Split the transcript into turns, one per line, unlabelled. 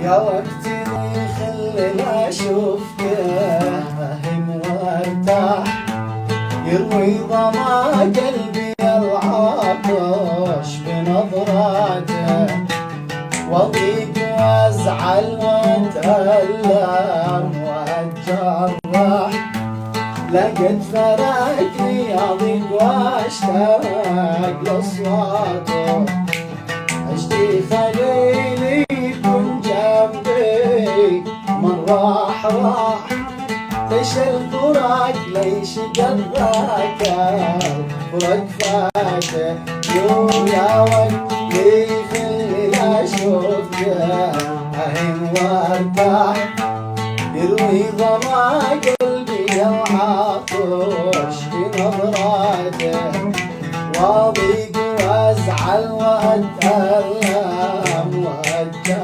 يا وقتي خلنا شفته فهم وارتاح، يروي ظما قلبي العطش بنظراته، واضيق وازعل واتألم واتجرح، لقد فرقني اضيق واشتاق لاصواته، اشتي خليلي يكون جنبي من راح ليش الفراق ليش قدرك الفراق فاته، يا وقتي خلي اشوفه اهم وارتاح، يروي ظما قلبي العطش بنظراته، واضيق وازعل واتألم